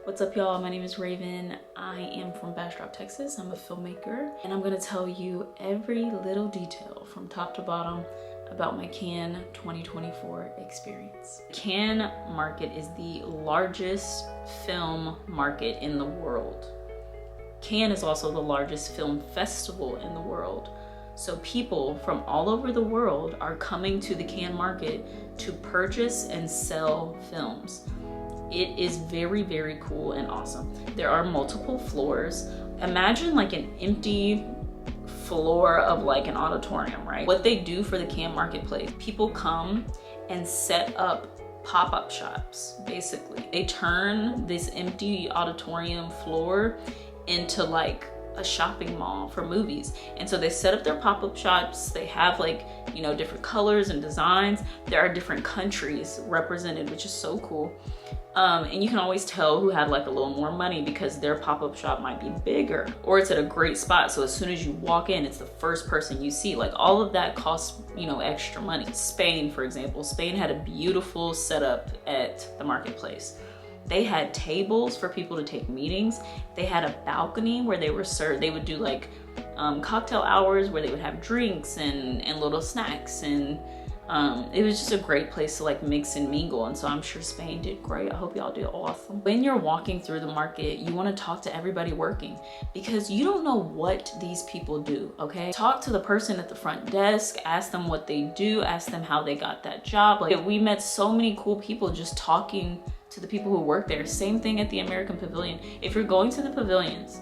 What's up, y'all? My name is Raven. I am from Bastrop, Texas. I'm a filmmaker, and I'm gonna tell you every little detail from top to bottom about my Cannes 2024 experience. Cannes market is the largest film market in the world. Cannes is also the largest film festival in the world. So people from all over the world are coming to the Cannes market to purchase and sell films. It is very, very cool and awesome. There are multiple floors. Imagine like an empty floor of like an auditorium, right? What they do for the Cannes marketplace, people come and set up pop-up shops, basically. They turn this empty auditorium floor into like a shopping mall for movies. And so they set up their pop-up shops. They have like, you know, different colors and designs. There are different countries represented, which is so cool. And you can always tell who had like a little more money because their pop-up shop might be bigger or it's at a great spot. So as soon as you walk in, it's the first person you see. Like all of that costs, you know, extra money. Spain, for example, Spain had a beautiful setup at the marketplace. They had tables for people to take meetings. They had a balcony where they were served. They would do like cocktail hours where they would have drinks and little snacks. And it was just a great place to like mix and mingle. And so I'm sure Spain did great. I hope y'all did awesome. When you're walking through the market, you want to talk to everybody working because you don't know what these people do, okay? Talk to the person at the front desk, ask them what they do, ask them how they got that job. Like we met so many cool people just talking to the people who work there. Same thing at the American Pavilion. If you're going to the pavilions,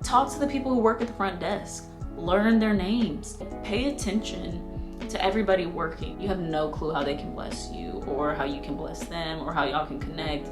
talk to the people who work at the front desk, learn their names, pay attention to everybody working. You have no clue how they can bless you or how you can bless them or how y'all can connect.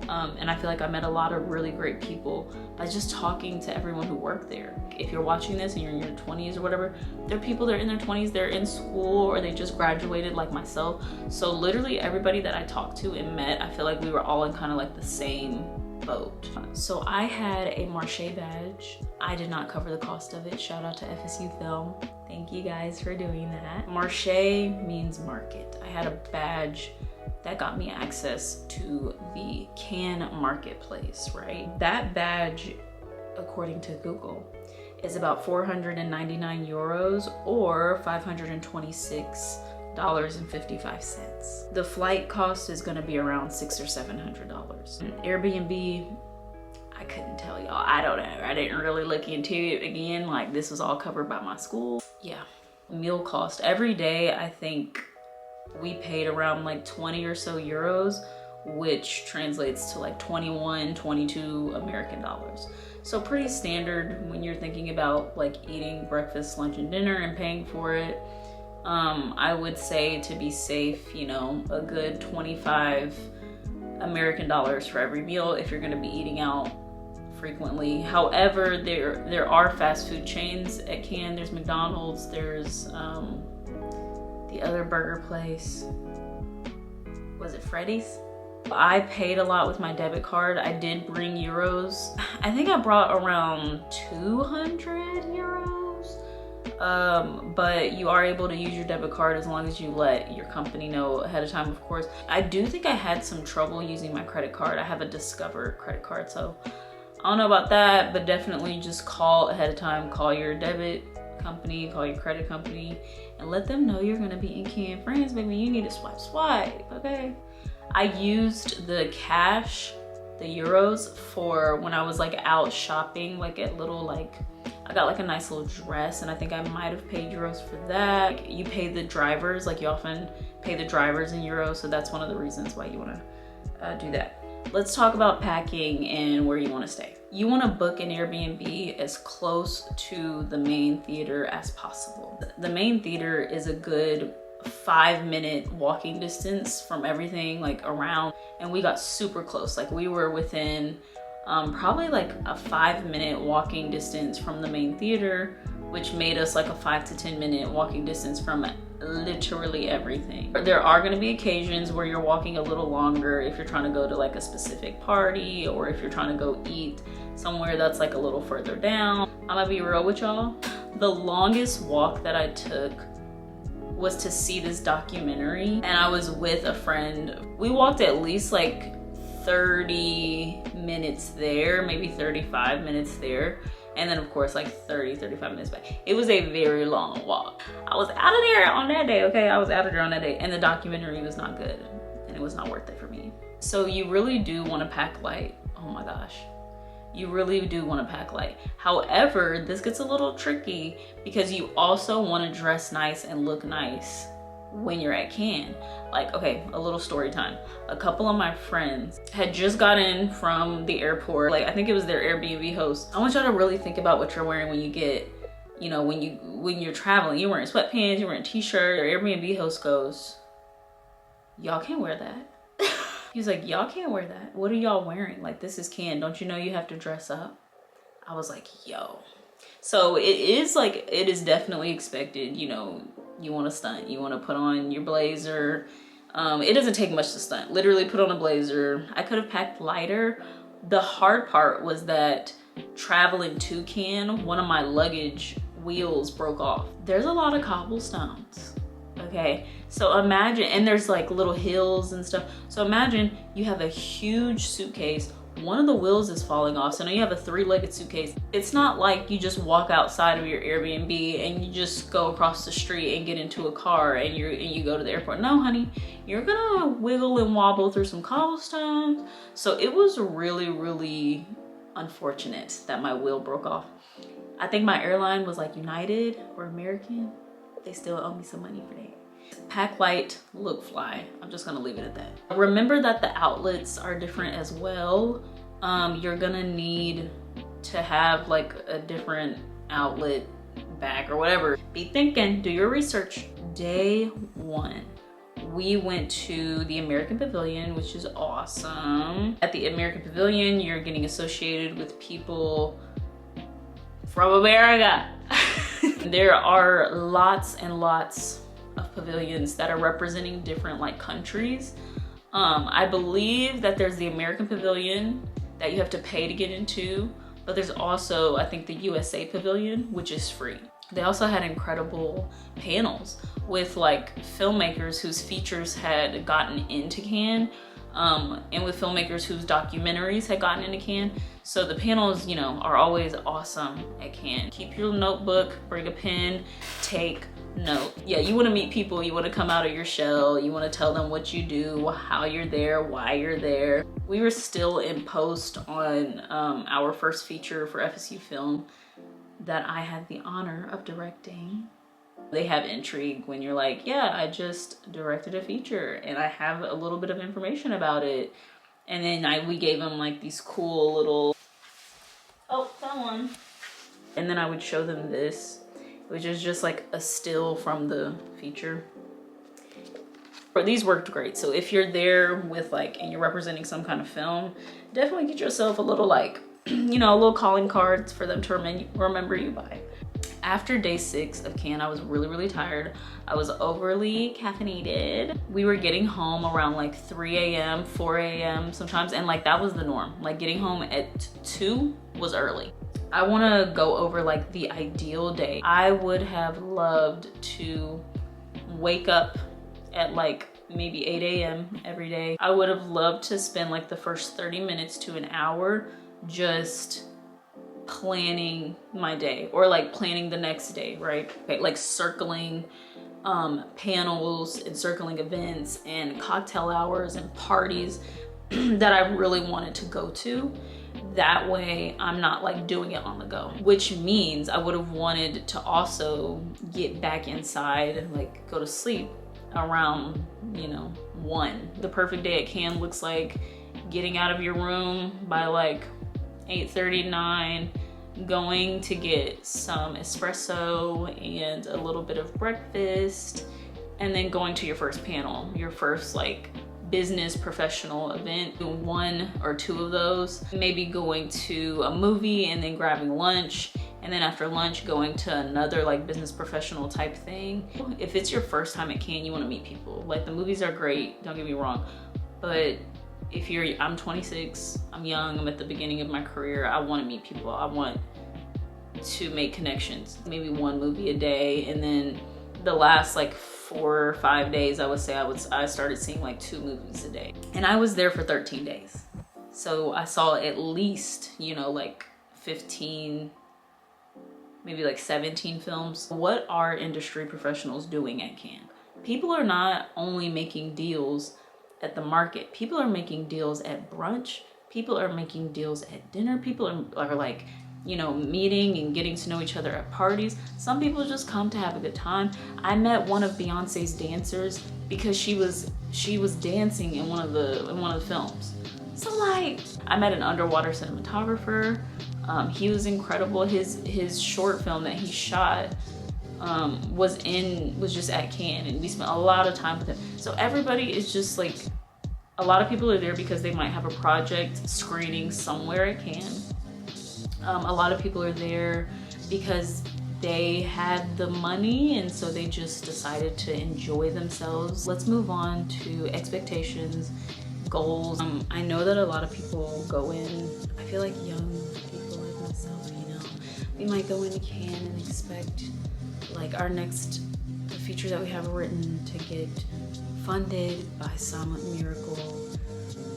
And I feel like I met a lot of really great people by just talking to everyone who worked there. If you're watching this and you're in your 20s or whatever, there are people that are in their 20s, they're in school or they just graduated like myself. So literally everybody that I talked to and met, I feel like we were all in kind of like the same boat. So I had a Marché badge. I did not cover the cost of it. Shout out to FSU Film. Thank you guys for doing that. Marché means market. I had a badge that got me access to the Cannes marketplace, right? That badge, according to Google, is about 499 euros or $526.55. The flight cost is gonna be around $600 or $700. Airbnb, I couldn't tell y'all. I don't know. I didn't really look into it again. Like this was all covered by my school. Yeah, meal cost. Every day, I think we paid around like 20 or so euros, which translates to like 21, 22 American dollars. So pretty standard when you're thinking about like eating breakfast, lunch, and dinner and paying for it. I would say to be safe, you know, a good 25 American dollars for every meal if you're gonna be eating out frequently. However, there are fast food chains at Cannes. There's McDonald's, there's the other burger place, was it Freddy's? I paid a lot with my debit card. I did bring euros. I think I brought around 200 euros. But you are able to use your debit card as long as you let your company know ahead of time, of course. I do think I had some trouble using my credit card. I have a Discover credit card, so I don't know about that, but definitely just call ahead of time. Call your debit company, call your credit company, and let them know you're gonna be in Cannes, France, baby. You need to swipe, okay? I used the cash, the euros, for when I was like out shopping, like at little like, I got like a nice little dress and I think I might have paid euros for that. You pay the drivers, like you often pay the drivers in euros, so that's one of the reasons why you wanna do that. Let's talk about packing and where you wanna stay. You wanna book an Airbnb as close to the main theater as possible. The main theater is a good 5-minute walking distance from everything like around, and we got super close. Like we were within probably like a 5-minute walking distance from the main theater, which made us like a 5 to 10 minute walking distance from literally everything. There are gonna be occasions where you're walking a little longer if you're trying to go to like a specific party or if you're trying to go eat somewhere that's like a little further down. I'm gonna be real with y'all. The longest walk that I took was to see this documentary, and I was with a friend. We walked at least like 30 minutes there, maybe 35 minutes there. And then of course like 35 minutes back. It was a very long walk. I was out of there on that day, okay? I was out of there on that day, and the documentary was not good and it was not worth it for me. So you really do want to pack light. Oh my gosh. You really do want to pack light. However, this gets a little tricky because you also want to dress nice and look nice when you're at Cannes. Like, okay, a little story time. A couple of my friends had just got in from the airport. Like, I think it was their Airbnb host. I want y'all to really think about what you're wearing when you get, you know, when you're traveling. You're wearing sweatpants, you're wearing a t-shirt. Your Airbnb host goes, y'all can't wear that. He was like, y'all can't wear that. What are y'all wearing? Like, this is Cannes. Don't you know you have to dress up? I was like, yo. So it is definitely expected, you know, you want to stunt. You want to put on your blazer. It doesn't take much to stunt. Literally put on a blazer. I could have packed lighter. The hard part was that traveling to Cannes, one of my luggage wheels broke off. There's a lot of cobblestones. Okay, so imagine, and there's like little hills and stuff. So imagine you have a huge suitcase. One of the wheels is falling off. So now you have a 3-legged suitcase. It's not like you just walk outside of your Airbnb and you just go across the street and get into a car and you go to the airport. No, honey, you're gonna wiggle and wobble through some cobblestones. So it was really, really unfortunate that my wheel broke off. I think my airline was like United or American. They still owe me some money for that. Pack light, look fly. I'm just gonna leave it at that. Remember that the outlets are different as well. You're gonna need to have like a different outlet bag or whatever. Be thinking, do your research. Day one, we went to the American Pavilion, which is awesome. At the American Pavilion, you're getting associated with people from America. There are lots and lots of pavilions that are representing different like countries. I believe that there's the American Pavilion that you have to pay to get into, but there's also, I think, the USA Pavilion, which is free. They also had incredible panels with like filmmakers whose features had gotten into Cannes, and with filmmakers whose documentaries had gotten into Cannes. So the panels, you know, are always awesome at Cannes. Keep your notebook, bring a pen, take note. Yeah, you want to meet people, you want to come out of your shell, you want to tell them what you do, how you're there, why you're there. We were still in post on our first feature for FSU Film that I had the honor of directing. They have intrigue when you're like, yeah, I just directed a feature and I have a little bit of information about it. And then we gave them like these cool little, oh, that one. And then I would show them this, which is just like a still from the feature. But these worked great. So if you're there with like, and you're representing some kind of film, definitely get yourself a little like, you know, a little calling cards for them to remember you by. After day 6 of Cannes, I was really, really tired. I was overly caffeinated. We were getting home around like 3 a.m., 4 a.m. sometimes, and like that was the norm. Like getting home at 2 was early. I wanna go over like the ideal day. I would have loved to wake up at like maybe 8 a.m. every day. I would have loved to spend like the first 30 minutes to an hour just planning my day, or like planning the next day, right? Okay, like circling panels and circling events and cocktail hours and parties that I really wanted to go to. That way I'm not like doing it on the go, which means I would have wanted to also get back inside and like go to sleep around, you know, 1. The perfect day at Cannes looks like getting out of your room by like 8:39, going to get some espresso and a little bit of breakfast, and then going to your first panel, your first like business professional event, 1 or 2 of those, maybe going to a movie and then grabbing lunch, and then after lunch going to another like business professional type thing. If it's your first time at Cannes, you want to meet people. Like the movies are great, don't get me wrong, but if I'm 26, I'm young, I'm at the beginning of my career, I want to meet people, I want to make connections. Maybe 1 movie a day, and then the last like 4 or 5 days, I would say I started seeing like 2 movies a day. And I was there for 13 days. So I saw at least, you know, like 15, maybe like 17 films. What are industry professionals doing at Cannes? People are not only making deals at the market, people are making deals at brunch, people are making deals at dinner, people are like, you know, meeting and getting to know each other at parties. Some people just come to have a good time. I met one of Beyonce's dancers because she was dancing in one of the films. So like, I met an underwater cinematographer. He was incredible. His short film that he shot was just at Cannes, and we spent a lot of time with him. So everybody is just like, a lot of people are there because they might have a project screening somewhere at Cannes. A lot of people are there because they had the money, and so they just decided to enjoy themselves. Let's move on to expectations, goals. I know that a lot of people go in, I feel like young people like myself, you know, we might go into Cannes and expect like the feature that we have written to get funded by some miracle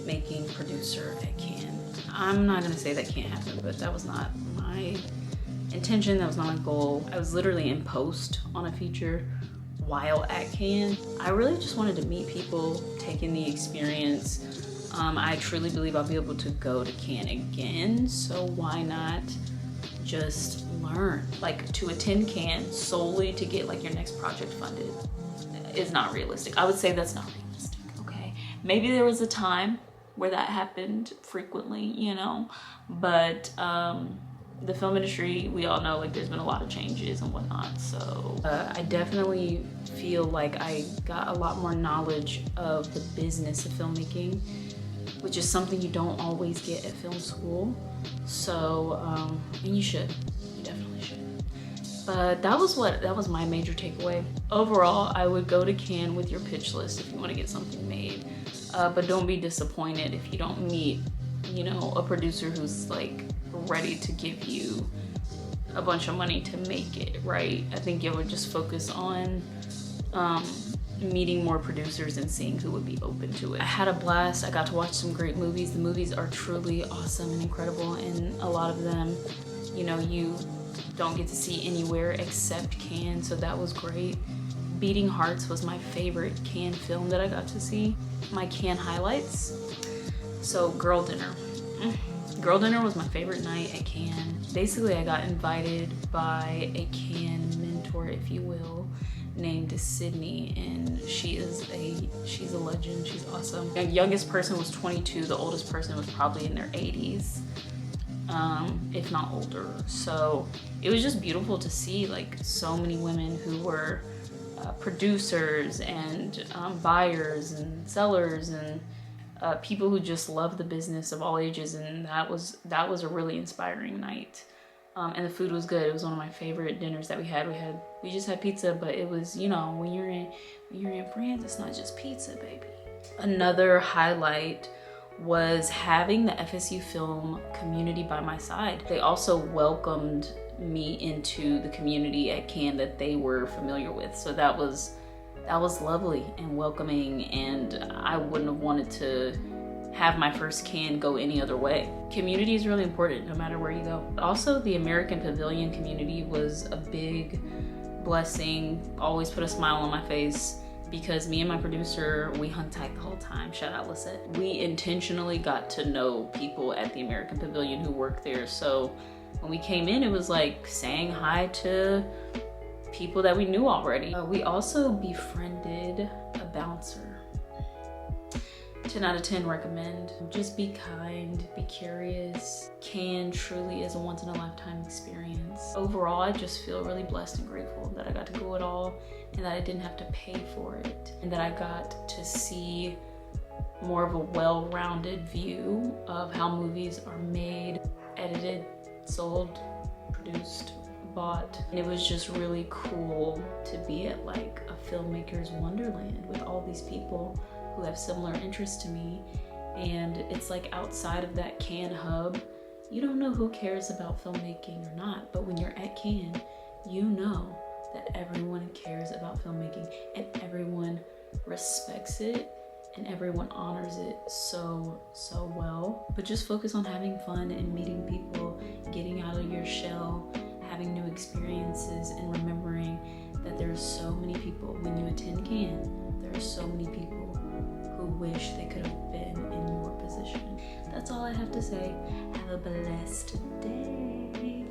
making producer at Cannes. I'm not gonna say that can't happen, but that was not my intention, that was not my goal. I was literally in post on a feature while at Cannes. I really just wanted to meet people, take in the experience. I truly believe I'll be able to go to Cannes again, so why not just learn? Like, to attend Cannes solely to get like your next project funded is not realistic. I would say that's not realistic, okay? Maybe there was a time where that happened frequently, you know, but the film industry, we all know, like, there's been a lot of changes and whatnot. So I definitely feel like I got a lot more knowledge of the business of filmmaking, which is something you don't always get at film school. So, and you definitely should. But that was my major takeaway. Overall, I would go to Cannes with your pitch list if you want to get something made. But don't be disappointed if you don't meet, you know, a producer who's like ready to give you a bunch of money to make it, right? I think you would just focus on meeting more producers and seeing who would be open to it. I had a blast. I got to watch some great movies. The movies are truly awesome and incredible, and a lot of them, you know, you don't get to see anywhere except Cannes, so that was great. Beating Hearts was my favorite Cannes film that I got to see. My Cannes highlights. So Girl Dinner. Girl Dinner was my favorite night at Cannes. Basically, I got invited by a Cannes mentor, if you will, named Sydney, and she's a legend. She's awesome. The youngest person was 22. The oldest person was probably in their 80s, if not older. So it was just beautiful to see like so many women who were producers and buyers and sellers and people who just love the business of all ages, and that was a really inspiring night. And the food was good. It was one of my favorite dinners that we had. We just had pizza, but it was, you know, when you're in France, it's not just pizza, baby. Another highlight was having the FSU film community by my side. They also welcomed me into the community at Cannes that they were familiar with. So that was lovely and welcoming, and I wouldn't have wanted to have my first Cannes go any other way. Community is really important no matter where you go. Also, the American Pavilion community was a big blessing, always put a smile on my face, because me and my producer, we hung tight the whole time. Shout out Lisette. We intentionally got to know people at the American Pavilion who worked there. So when we came in, it was like saying hi to people that we knew already. We also befriended a bouncer. 10 out of 10 recommend. Just be kind, be curious. Cannes truly is a once-in-a-lifetime experience. Overall, I just feel really blessed and grateful that I got to go at all, and that I didn't have to pay for it, and that I got to see more of a well-rounded view of how movies are made, edited, sold, produced, bought. And it was just really cool to be at like a filmmaker's wonderland with all these people who have similar interests to me. And it's like outside of that Cannes hub, you don't know who cares about filmmaking or not, but when you're at Cannes, you know that everyone cares about filmmaking and everyone respects it and everyone honors it so well. But just focus on having fun and meeting people, getting out of your shell, having new experiences, and remembering that there are so many people, when you attend Cannes, there are so many people who wish they could have been in your position. That's all I have to say. Have a blessed day.